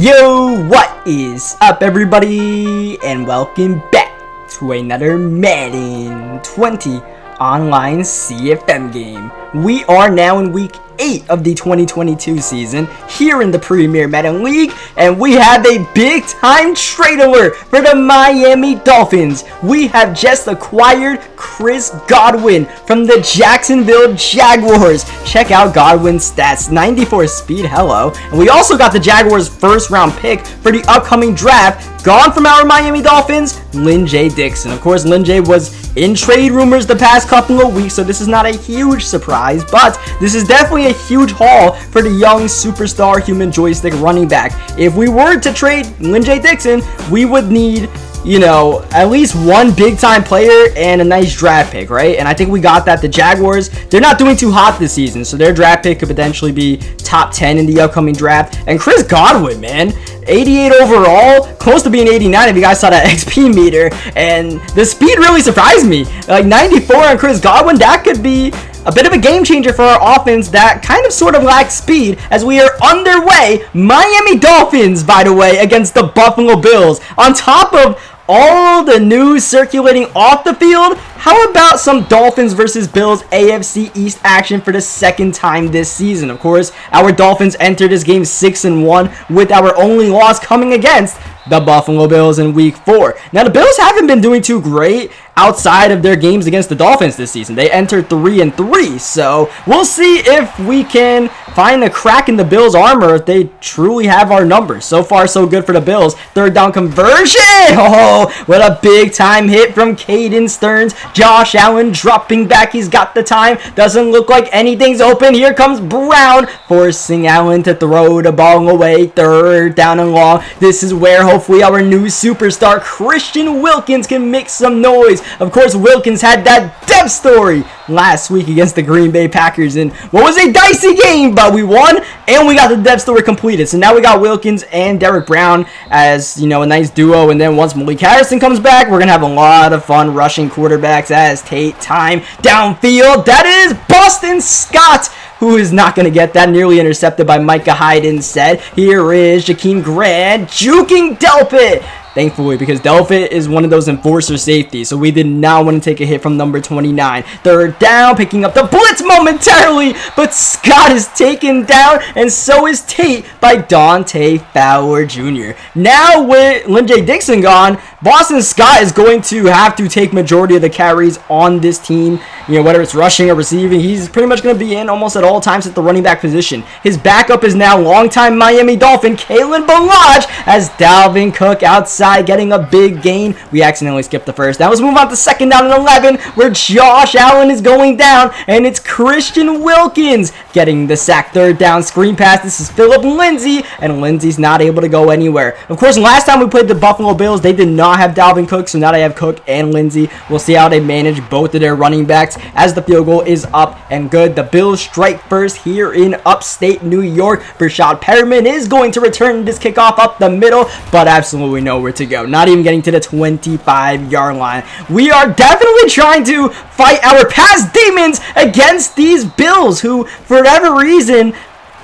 Yo, what is up everybody, and welcome back to another Madden 20 online CFM game. We are now in week 8 of the 2022 season here in the Premier Madden League, and we have a big time trade alert for the Miami Dolphins. We have just acquired Chris Godwin from the Jacksonville Jaguars. Check out Godwin's stats: 94 speed, hello. And we also got the Jaguars' first round pick for the upcoming draft, gone from our Miami Dolphins, Lynn J. Dixon. Of course, Lynn J. was in trade rumors the past couple of weeks, so this is not a huge surprise, but this is definitely a huge haul for the young superstar human joystick running back. If we were to trade Lynn J. Dixon, we would need, at least one big time player and a nice draft pick, right? And I think we got that. The Jaguars, they're not doing too hot this season, so their draft pick could potentially be top 10 in the upcoming draft. And Chris Godwin, man, 88 overall, close to being 89 if you guys saw that XP meter, and the speed really surprised me. Like 94 on Chris Godwin, that could be a bit of a game changer for our offense that kind of sort of lacks speed, as we are underway. Miami Dolphins, by the way, against the Buffalo Bills. On top of all the news circulating off the field, how about some Dolphins versus Bills AFC East action for the second time this season? Of course, our Dolphins entered this game 6-1, with our only loss coming against the Buffalo Bills in week 4. Now, the Bills haven't been doing too great outside of their games against the Dolphins this season. They entered 3-3, so we'll see if we can find a crack in the Bills' armor if they truly have our numbers. So far, so good for the Bills. Third down conversion! Oh, what a big time hit from Caden Stearns. Josh Allen dropping back. He's got the time. Doesn't look like anything's open. Here comes Brown, forcing Allen to throw the ball away. Third down and long. This is where hopefully our new superstar Christian Wilkins can make some noise. Of course, Wilkins had that depth story last week against the Green Bay Packers in what was a dicey game, but we won and we got the depth story completed. So now we got Wilkins and Derek Brown as, a nice duo, and then once Malik Harrison comes back, we're gonna have a lot of fun rushing quarterbacks as Tate time downfield. That is Boston Scott, who is not going to get that, nearly intercepted by Micah Hyde instead. Here is Jakeem Grant juking Delpit. Thankfully, because Delpit is one of those enforcer safeties, so we did not want to take a hit from number 29. Third down, picking up the blitz momentarily, but Scott is taken down, and so is Tate by Dante Fowler Jr. Now with Lynn J. Dixon gone, Boston Scott is going to have to take majority of the carries on this team. Whether it's rushing or receiving, he's pretty much going to be in almost at all times at the running back position. His backup is now longtime Miami Dolphin Kalen Ballage, as Dalvin Cook outside getting a big gain. We accidentally skipped the first. Now let's move on to second down and 11, where Josh Allen is going down, and it's Christian Wilkins getting the sack. Third down screen pass. This is Philip Lindsay, and Lindsay's not able to go anywhere. Of course, last time we played the Buffalo Bills, they did not have Dalvin Cook, so now they have Cook and Lindsay. We'll see how they manage both of their running backs as the field goal is up and good. The Bills strike first here in upstate New York. Rashad Perriman is going to return this kickoff up the middle, but absolutely nowhere to go. Not even getting to the 25-yard line. We are definitely trying to fight our past demons against these Bills, who, for whatever reason,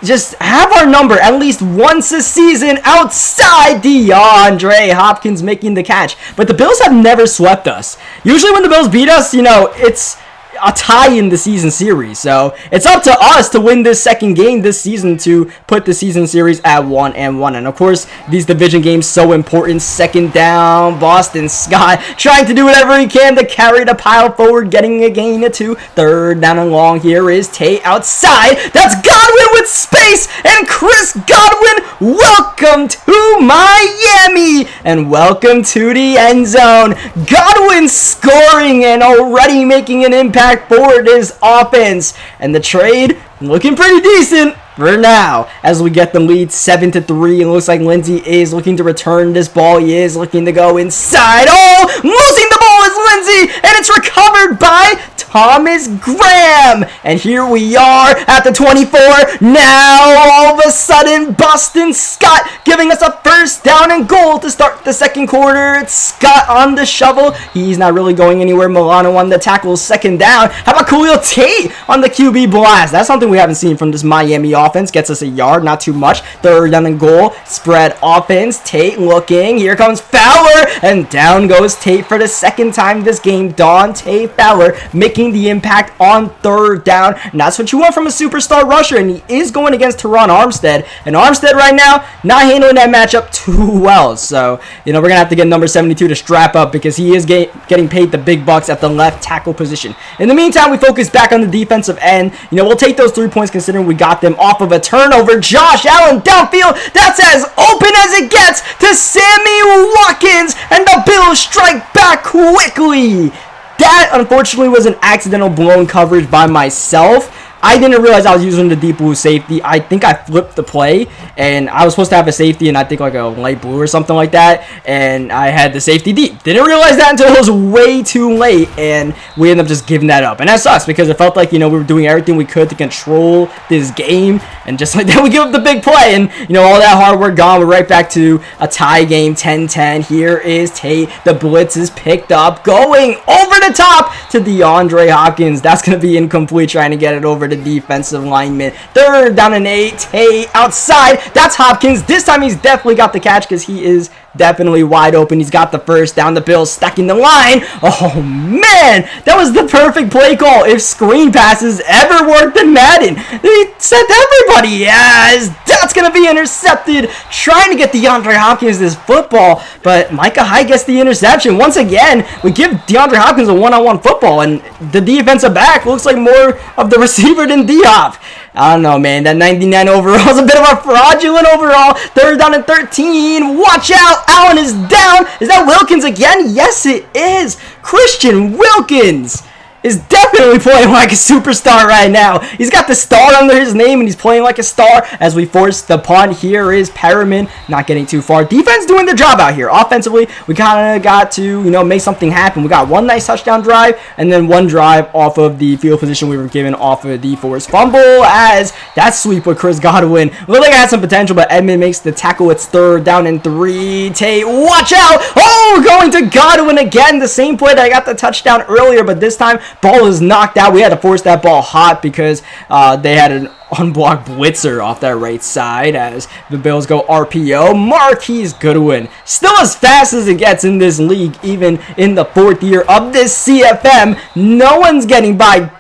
just have our number at least once a season outside DeAndre Hopkins making the catch. But the Bills have never swept us. Usually when the Bills beat us, it's a tie in the season series. So it's up to us to win this second game this season to put the season series at 1-1. And of course, these division games so important. Second down, Boston Scott trying to do whatever he can to carry the pile forward, getting a gain of 2. Third down and long. Here is Tate outside. That's Godwin with space, and Chris Godwin, welcome to Miami and welcome to the end zone. Godwin scoring and already making an impact for this offense, and the trade looking pretty decent for now as we get the lead 7-3. It looks like Lindsay is looking to return this ball. He is looking to go inside. Oh, losing the ball is frenzy, and it's recovered by Thomas Graham. And here we are at the 24. Now, all of a sudden, Boston Scott giving us a first down and goal to start the second quarter. It's Scott on the shovel. He's not really going anywhere. Milano on the tackle, second down. How about Khalil Tate on the QB blast? That's something we haven't seen from this Miami offense. Gets us a yard, not too much. Third down and goal. Spread offense. Tate looking. Here comes Fowler. And down goes Tate for the second time this game. Dante Fowler making the impact on third down. And that's what you want from a superstar rusher. And he is going against Teron Armstead. And Armstead right now, not handling that matchup too well. So, we're going to have to get number 72 to strap up because he is getting paid the big bucks at the left tackle position. In the meantime, we focus back on the defensive end. We'll take those 3 points considering we got them off of a turnover. Josh Allen downfield. That's as open as it gets to Sammy Watkins. And the Bills strike back quickly. That, unfortunately, was an accidental blown coverage by myself. I didn't realize I was using the deep blue safety. I think I flipped the play, and I was supposed to have a safety, and I think like a light blue or something like that, and I had the safety deep. Didn't realize that until it was way too late, and we ended up just giving that up. And that sucks because it felt like, we were doing everything we could to control this game, and just like that, we give up the big play, and, all that hard work gone. We're right back to a tie game, 10-10. Here is Tate. The blitz is picked up, going over the top to DeAndre Hopkins. That's going to be incomplete, trying to get it over the defensive lineman. Third down and 8. Tate outside. That's Hopkins. This time he's definitely got the catch because he is definitely wide open. He's got the first down. The Bills stacking the line. Oh, man. That was the perfect play call. If screen passes ever worked in Madden, they said to everybody, yes, that's going to be intercepted. Trying to get DeAndre Hopkins this football, but Micah Hyde gets the interception. Once again, we give DeAndre Hopkins a one-on-one football, and the defensive back looks like more of the receiver than D-Hop. I don't know, man. That 99 overall is a bit of a fraudulent overall. Third down and 13. Watch out. Allen is down. Is that Wilkins again? Yes, it is. Christian Wilkins is definitely playing like a superstar right now. He's got the star under his name, and he's playing like a star as we force the punt. Here is Perriman, not getting too far. Defense doing the job out here. Offensively, we kind of got to, make something happen. We got one nice touchdown drive, and then one drive off of the field position we were given off of the forced fumble, as that sweep with Chris Godwin looked like it had some potential, but Edmund makes the tackle. It's third down and 3. Tate, watch out. Oh, going to Godwin again. The same play that I got the touchdown earlier, but this time, ball is knocked out. We had to force that ball hot because they had an unblocked blitzer off that right side as the Bills go RPO. Marquise Goodwin, still as fast as it gets in this league, even in the 4th year of this CFM. No one's getting by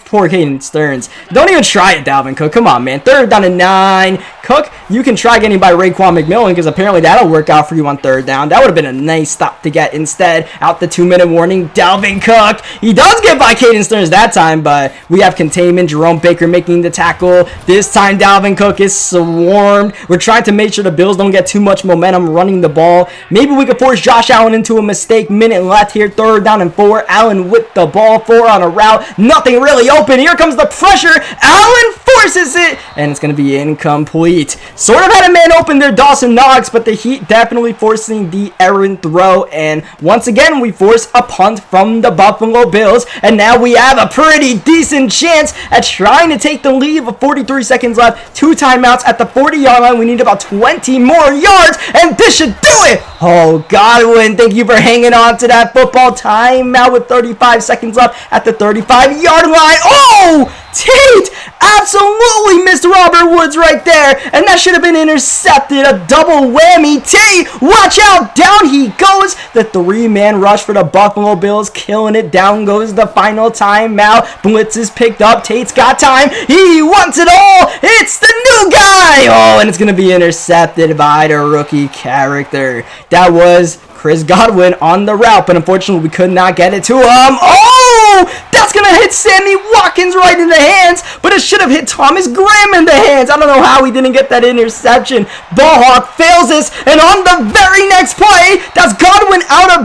poor Caden Stearns. Don't even try it, Dalvin Cook. Come on, man. Third down and 9. Cook, you can try getting by Raekwon McMillan because apparently that'll work out for you on third down. That would have been a nice stop to get. Instead, out the 2-minute warning, Dalvin Cook. He does get by Caden Stearns that time, but we have containment. Jerome Baker making the tackle. This time, Dalvin Cook is swarmed. We're trying to make sure the Bills don't get too much momentum running the ball. Maybe we could force Josh Allen into a mistake. Minute left here. Third down and 4. Allen with the ball. 4 on a route. Nothing really open. Here comes the pressure. Allen forces it, and it's going to be incomplete. Sort of had a man open there, Dawson Knox, but the Heat definitely forcing the errant throw, and once again, we force a punt from the Buffalo Bills, and now we have a pretty decent chance at trying to take the lead with 43 seconds left. 2 timeouts at the 40-yard line. We need about 20 more yards, and this should do it. Oh, Godwin, thank you for hanging on to that football. Timeout with 35 seconds left at the 35-yard line. Oh, Tate absolutely missed Robert Woods right there, and that should have been intercepted. A double whammy. Tate, watch out. Down he goes. The 3-man rush for the Buffalo Bills, killing it. Down goes the final timeout. Blitz is picked up. Tate's got time. He wants it all. It's the new guy. Oh, and it's going to be intercepted by the rookie character. That was Chris Godwin on the route, but unfortunately we could not get it to him. Oh, that's going to hit Sammy Watkins right in the hands, but it should have hit Thomas Graham in the hands. I don't know how he didn't get that interception. Ballhawk fails this, and on the very next play, that's Godwin out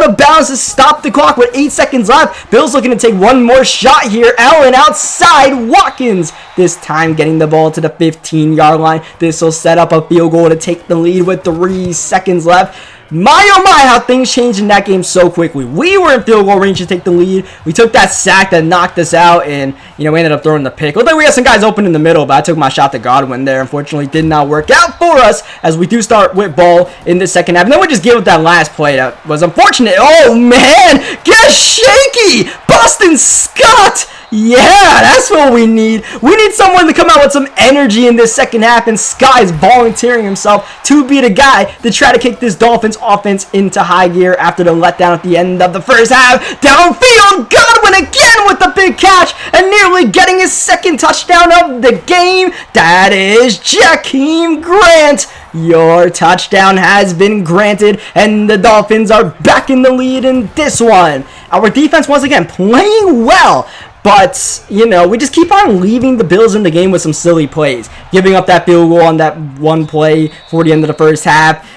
of bounds to stop the clock with 8 seconds left. Bills looking to take one more shot here. Allen outside. Watkins this time getting the ball to the 15-yard line. This will set up a field goal to take the lead with 3 seconds left. My oh my, how things changed in that game so quickly. We were in field goal range to take the lead. We took that sack that knocked us out, and we ended up throwing the pick. Looked like we had some guys open in the middle, but I took my shot to Godwin there. Unfortunately, did not work out for us as we do start with ball in the second half. And then we just gave up that last play. That was unfortunate. Oh man, get shaky, Boston Scott. Yeah, that's what we need. We need someone to come out with some energy in this second half, and Scott is volunteering himself to be the guy to try to kick this Dolphins offense into high gear after the letdown at the end of the first half. Downfield, Godwin again with the big catch and nearly getting his second touchdown of the game. That is Jakeem Grant. Your touchdown has been granted, and the Dolphins are back in the lead in this one. Our defense once again playing well. But, we just keep on leaving the Bills in the game with some silly plays. Giving up that field goal on that one play for the end of the first half.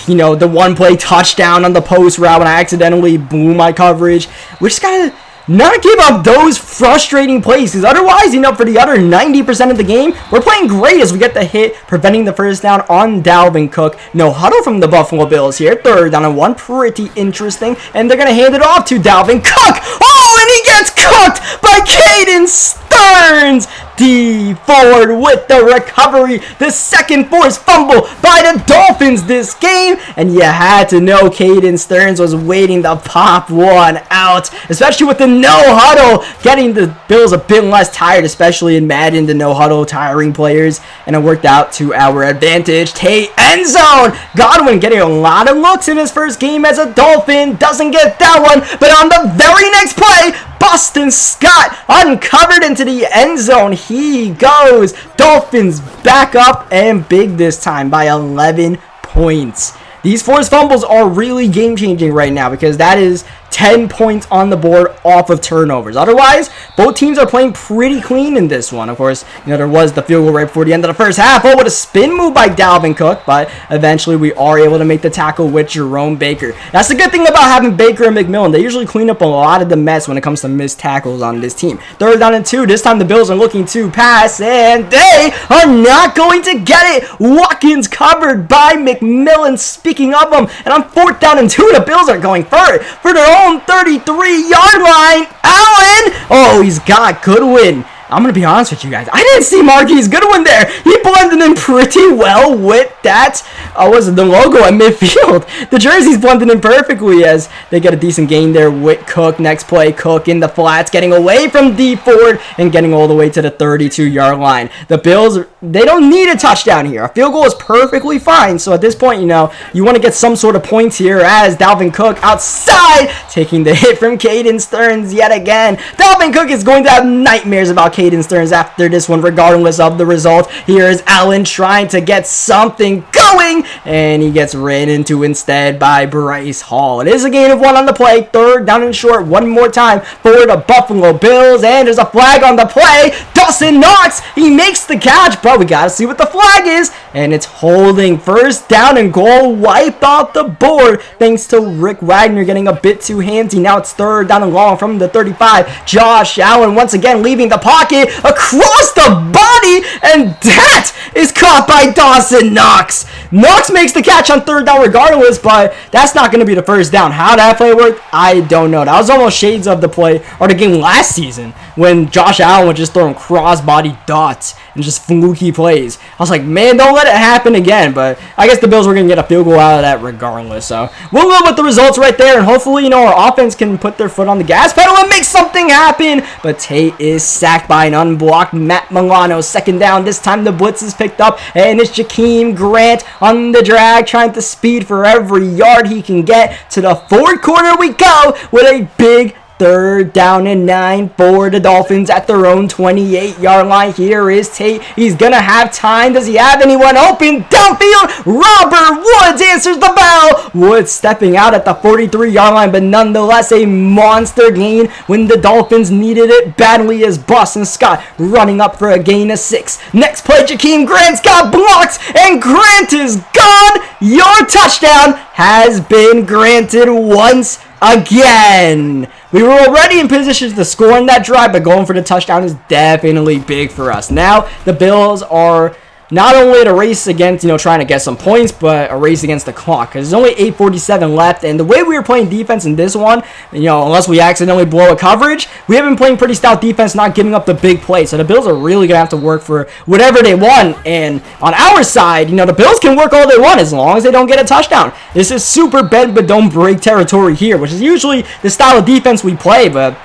The one play touchdown on the post route when I accidentally blew my coverage. We just got to not give up those frustrating plays, because otherwise, for the other 90% of the game, we're playing great as we get the hit, preventing the first down on Dalvin Cook. No huddle from the Buffalo Bills here. 3rd down and 1. Pretty interesting. And they're going to hand it off to Dalvin Cook. Oh, and he gets cooked by Caden Stearns. D forward with the recovery. The second forced fumble by the Dolphins this game. And you had to know Caden Stearns was waiting to pop one out, especially with the no huddle, getting the Bills a bit less tired, especially in Madden, the no huddle tiring players. And it worked out to our advantage. Tate end zone. Godwin getting a lot of looks in his first game as a Dolphin. Doesn't get that one, but on the very next play, Boston Scott uncovered into the end zone. He goes. Dolphins back up and big this time by 11 points. These forced fumbles are really game-changing right now because that is 10 points on the board off of turnovers. Otherwise, both teams are playing pretty clean in this one. Of course, there was the field goal right before the end of the first half. Oh, what a spin move by Dalvin Cook, but eventually we are able to make the tackle with Jerome Baker. That's the good thing about having Baker and McMillan. They usually clean up a lot of the mess when it comes to missed tackles on this team. 3rd down and 2. This time the Bills are looking to pass, and they are not going to get it. Watkins covered by McMillan. Speaking of them, and on 4th down and 2, the Bills are going for it for their own 33-yard line. Allen! Oh, he's got Goodwin. I'm going to be honest with you guys. I didn't see Marquise Goodwin there. He blended in pretty well with that, was the logo at midfield. The jerseys blended in perfectly as they get a decent gain there with Cook. Next play, Cook in the flats, getting away from D Ford and getting all the way to the 32-yard line. The Bills, they don't need a touchdown here. A field goal is perfectly fine. So at this point, you want to get some sort of points here as Dalvin Cook outside, taking the hit from Caden Stearns yet again. Dalvin Cook is going to have nightmares about Caden Stearns after this one, regardless of the result. Here is Allen trying to get something going, and he gets ran into instead by Bryce Hall. It is a gain of 1 on the play. 3rd down and short one more time for the Buffalo Bills, and there's a flag on the play. Dawson Knox, he makes the catch, but we gotta see what the flag is, and it's holding. 1st down and goal wiped off the board thanks to Rick Wagner getting a bit too handsy. Now it's 3rd down and long from the 35. Josh Allen once again leaving the pocket across the body, and that is caught by Dawson Knox. Knox makes the catch on 3rd down regardless, but that's not going to be the 1st down. How that play worked, I don't know. That was almost shades of the play or the game last season when Josh Allen was just throwing cross-body dots and just fluky plays. I was like, man, don't let it happen again, but I guess the Bills were going to get a field goal out of that regardless. So we'll go with the results right there, and hopefully, our offense can put their foot on the gas pedal and make something happen. But Tate is sacked by an unblocked Matt Milano. 2nd down. This time the blitz is picked up, and it's Jakeem Grant on the drag, trying to speed for every yard he can get. To the 4th quarter we go with a big 3rd down and 9 for the Dolphins at their own 28-yard line. Here is Tate. He's going to have time. Does he have anyone open? Downfield. Robert Woods answers the bell. Woods stepping out at the 43-yard line, but nonetheless a monster gain when the Dolphins needed it badly as Boston Scott running up for a gain of 6. Next play, Jakeem Grant's got blocked, and Grant is gone. Your touchdown has been granted once again. We were already in position to score in that drive, but going for the touchdown is definitely big for us. Now the Bills are not only a race against, trying to get some points, but a race against the clock. Because there's only 8:47 left. And the way we were playing defense in this one, unless we accidentally blow a coverage, we have been playing pretty stout defense, not giving up the big play. So the Bills are really going to have to work for whatever they want. And on our side, the Bills can work all they want as long as they don't get a touchdown. This is super bend but don't break territory here, which is usually the style of defense we play, but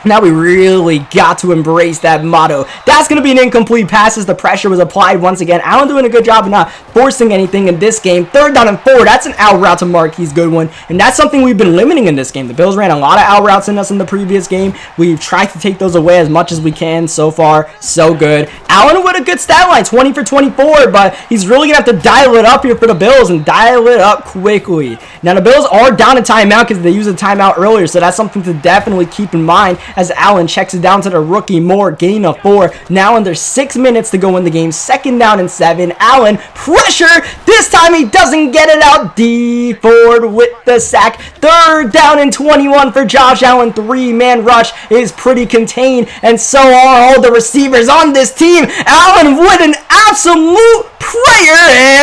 now we really got to embrace that motto. That's going to be an incomplete pass as the pressure was applied once again. Allen doing a good job of not forcing anything in this game. 3rd down and 4. That's an out route to Marquise Goodwin, and that's something we've been limiting in this game. The Bills ran a lot of out routes in us in the previous game. We've tried to take those away as much as we can. So far, so good. Allen with a good stat line, 20 for 24, but he's really going to have to dial it up here for the Bills and dial it up quickly. Now, the Bills are down a timeout because they used a timeout earlier, so that's something to definitely keep in mind as Allen checks it down to the rookie Moore, gain of 4. Now under 6 minutes to go in the game. 2nd down and 7. Allen, pressure. This time he doesn't get it out. D Ford with the sack. 3rd down and 21 for Josh Allen. 3-man rush is pretty contained, and so are all the receivers on this team. Allen with an absolute prayer,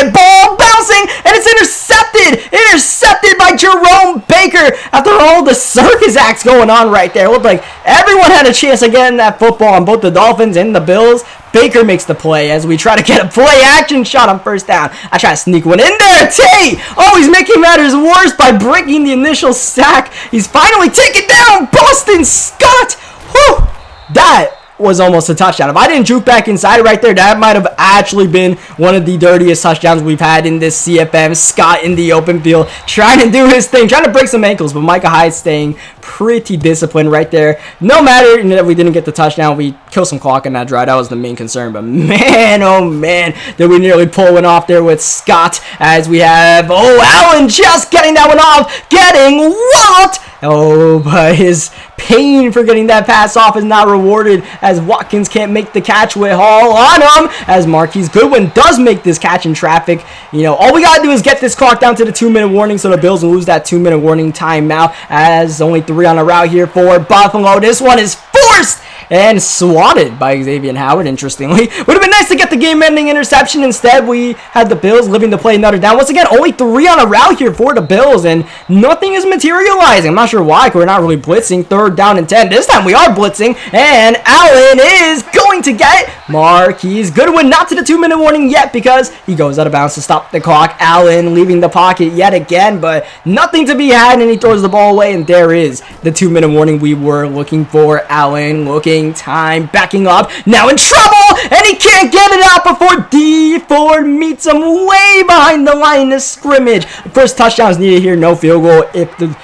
and ball bouncing, and it's intercepted. Intercepted by Jerome Baker. After all the circus acts going on right there, it looked like everyone had a chance of getting that football on both the Dolphins and the Bills. Baker makes the play as we try to get a play action shot on 1st down. I try to sneak one in there. Tate! Oh, he's making matters worse by breaking the initial sack. He's finally taken down. Boston Scott! Whew! That was almost a touchdown. If I didn't juke back inside right there, that might have actually been one of the dirtiest touchdowns we've had in this CFM. Scott in the open field, trying to do his thing, trying to break some ankles, but Micah Hyde staying pretty disciplined right there. No matter that we didn't get the touchdown, we killed some clock in that drive. That was the main concern, but man, oh man, did we nearly pull one off there with Scott as we have, Allen just getting that one off, getting walloped. Oh, but his pain for getting that pass off is not rewarded as Watkins can't make the catch with Hall on him as Marquise Goodwin does make this catch in traffic. All we got to do is get this clock down to the 2-minute warning so the Bills will lose that 2-minute warning timeout as only 3 on the route here for Buffalo. This one is forced and swatted by Xavier Howard, interestingly. Would have been nice to get the game-ending interception. Instead, we had the Bills living to play another down. Once again, only 3 on a route here for the Bills, and nothing is materializing. I'm not sure why, because we're not really blitzing. 3rd down and 10. This time we are blitzing, and Allen is going to get Marquise Goodwin. Not to the 2-minute warning yet because he goes out of bounds to stop the clock. Allen leaving the pocket yet again, but nothing to be had, and he throws the ball away, and there is the 2-minute warning we were looking for. Allen looking time, backing up, now in trouble, and he can't get it out before D Ford meets him way behind the line of scrimmage. First touchdown is needed here, no field goal if the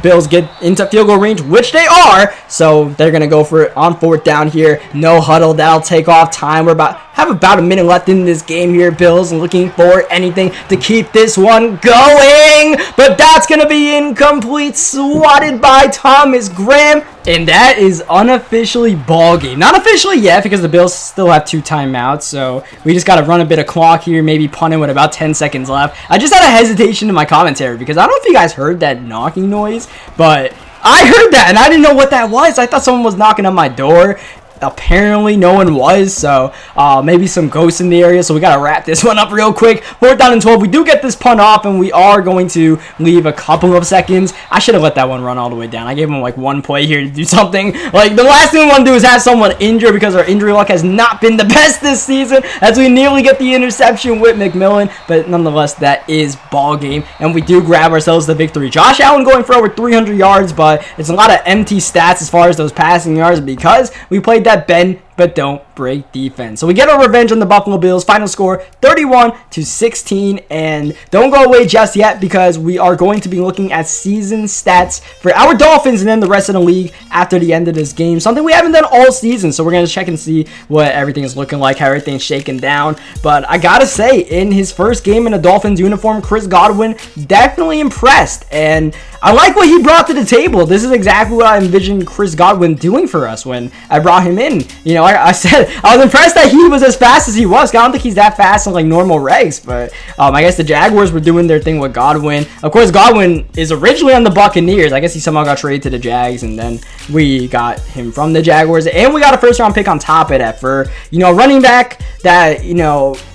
Bills get into field goal range, which they are, so they're going to go for it on 4th down here. No huddle, that'll take off time. We're have about a minute left in this game here. Bills looking for anything to keep this one going, but that's going to be incomplete, swatted by Thomas Graham, and that is unofficially ball game. Not officially yet because the Bills still have 2 timeouts, so we just got to run a bit of clock here, maybe punt it with about 10 seconds left. I just had a hesitation in my commentary because I don't know if you guys heard that knocking noise, but I heard that and I didn't know what that was. I thought someone was knocking on my door. Apparently no one was, so maybe some ghosts in the area, so we gotta wrap this one up real quick. 4th down and 12. We do get this punt off, and we are going to leave a couple of seconds. I should have let that one run all the way down. I gave him like 1 play here to do something. Like, the last thing we want to do is have someone injured because our injury luck has not been the best this season as we nearly get the interception with McMillan, but nonetheless, that is ball game, and we do grab ourselves the victory. Josh Allen going for over 300 yards, but it's a lot of empty stats as far as those passing yards because we played that bend but don't break defense. So we get our revenge on the Buffalo Bills. Final score 31-16, and don't go away just yet because we are going to be looking at season stats for our Dolphins and then the rest of the league after the end of this game. Something we haven't done all season, so we're going to check and see what everything is looking like, how everything's shaking down. But I gotta say, in his first game in a Dolphins uniform, Chris Godwin definitely impressed, and I like what he brought to the table. This is exactly what I envisioned Chris Godwin doing for us when I brought him in. You know, I said I was impressed that he was as fast as he was. I don't think he's that fast in like normal regs, but I guess the Jaguars were doing their thing with Godwin. Of course, Godwin is originally on the Buccaneers. I guess he somehow got traded to the Jags, and then we got him from the Jaguars, and we got a first-round pick on top of that for running back that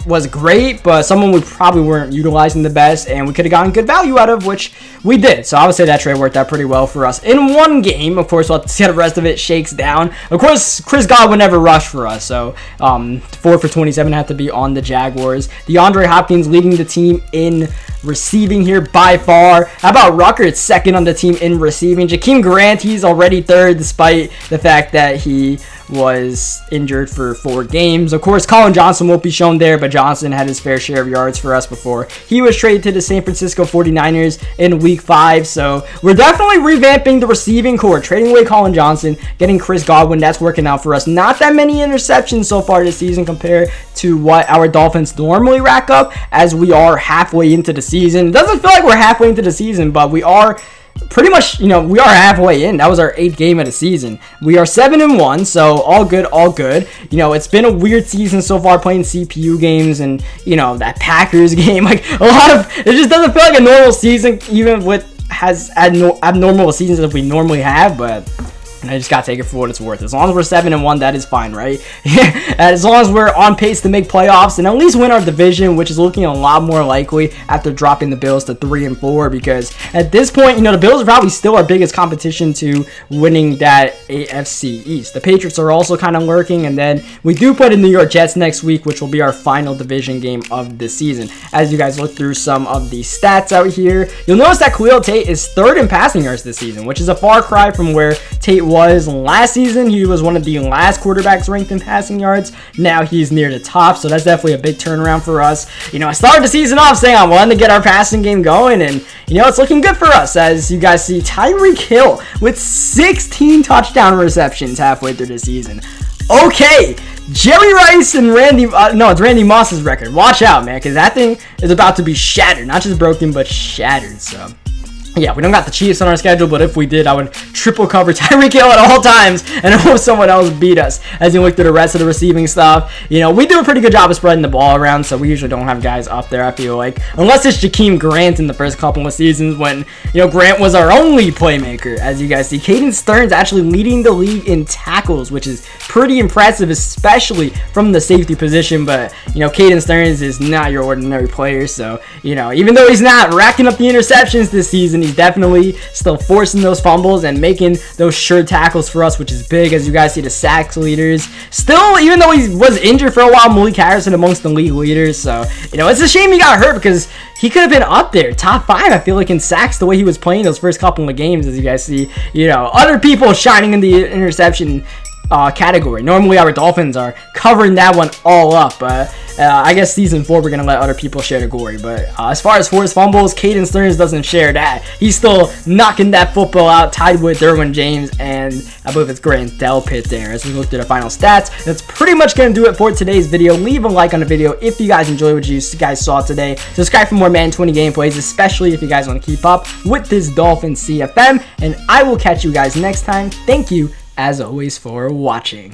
was great, but someone we probably weren't utilizing the best, and we could have gotten good value out of, which we did. So I would say that trade worked out pretty well for us in one game. Of course, we'll have to see how the rest of it shakes down. Of course, Chris Godwin never rushed for us, so 4 for 27 had to be on the Jaguars. DeAndre Hopkins leading the team in receiving here by far. How about Rucker? It's second on the team in receiving. Jakeem Grant, he's already third despite the fact that he was injured for 4 games. Of course, Colin Johnson won't be shown there, but Johnson had his fair share of yards for us before he was traded to the San Francisco 49ers in week 5. So we're definitely revamping the receiving core, trading away Colin Johnson, getting Chris Godwin. That's working out for us. Not that many interceptions so far this season compared to what our Dolphins normally rack up, as we are halfway into the season. It doesn't feel like we're halfway into the season, but we are pretty much, we are halfway in. That was our 8th game of the season. We are 7-1, so all good, all good. It's been a weird season so far playing CPU games and, that Packers game. Like, a lot of, it just doesn't feel like a normal season, even with abnormal seasons that we normally have, but I just gotta take it for what it's worth. As long as we're 7-1, that is fine, right? As long as we're on pace to make playoffs and at least win our division, which is looking a lot more likely after dropping the Bills to 3-4. Because at this point, the Bills are probably still our biggest competition to winning that AFC East. The Patriots are also kind of lurking, and then we do play the New York Jets next week, which will be our final division game of the season. As you guys look through some of the stats out here, you'll notice that Khalil Tate is 3rd in passing yards this season, which is a far cry from where Tate was last season. He was one of the last quarterbacks ranked in passing yards. Now he's near the top, so that's definitely a big turnaround for us. I started the season off saying I wanted to get our passing game going, and it's looking good for us. As you guys see, Tyreek Hill with 16 touchdown receptions halfway through the season. Okay, Jerry Rice and it's Randy Moss's record. Watch out, man, because that thing is about to be shattered. Not just broken, but shattered. So yeah, we don't got the Chiefs on our schedule, but if we did, I would triple cover Tyreek Hill at all times and hope someone else beat us. As you look through the rest of the receiving stuff, we do a pretty good job of spreading the ball around, so we usually don't have guys up there, I feel like. Unless it's Jakeem Grant in the first couple of seasons when, Grant was our only playmaker. As you guys see, Caden Stearns actually leading the league in tackles, which is pretty impressive, especially from the safety position. But, Caden Stearns is not your ordinary player, so, even though he's not racking up the interceptions this season, he's definitely still forcing those fumbles and making those sure tackles for us, which is big. As you guys see, the sacks leaders still, even though he was injured for a while, Malik Harrison amongst the league leaders. So it's a shame he got hurt because he could have been up there top 5, I feel like, in sacks the way he was playing those first couple of games. As you guys see, other people shining in the interception category. Normally our Dolphins are covering that one all up, but I guess season 4 we're gonna let other people share the glory. But as far as forced fumbles, Caden Stearns doesn't share that. He's still knocking that football out, tied with Derwin James and I believe it's Grant Delpit there. As we look through the final stats, that's pretty much gonna do it for today's video. Leave a like on the video if you guys enjoyed what you guys saw today. Subscribe for more Madden 20 gameplays, especially if you guys want to keep up with this Dolphins CFM, and I will catch you guys next time. Thank you as always for watching.